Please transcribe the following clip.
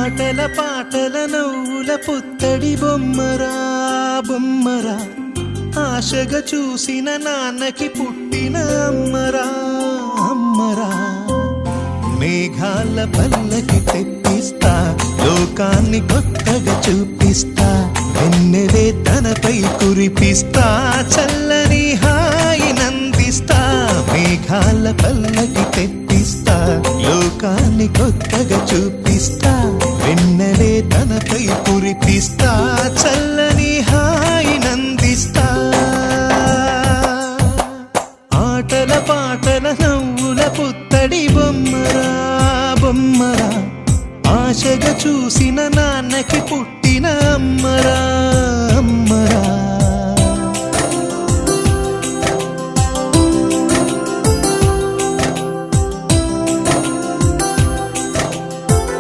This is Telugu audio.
ఆటల పాటల నవ్వుల పుత్తడి బొమ్మరా బొమ్మరా, ఆశగా చూసిన నాన్నకి పుట్టిన అమ్మరా అమ్మరా. మేఘాల పల్లకి తెప్పిస్తా, లోకాన్ని కొత్తగా చూపిస్తా, వెన్నెలే తనపై కురిపిస్తా, చల్లని హాయి నందిస్తా. మేఘాల పల్లకి తెప్పిస్తా, లోకాన్ని కొత్తగా చూపిస్తా, వెన్నెలే తనపై కురిపిస్తా, చల్లని హాయి నందిస్తా. ఆటల పాటల నవ్వుల పుత్తడి బొమ్మరా బొమ్మరా, ఆశగా చూసిన నాన్నకి పుట్టిన అమ్మరా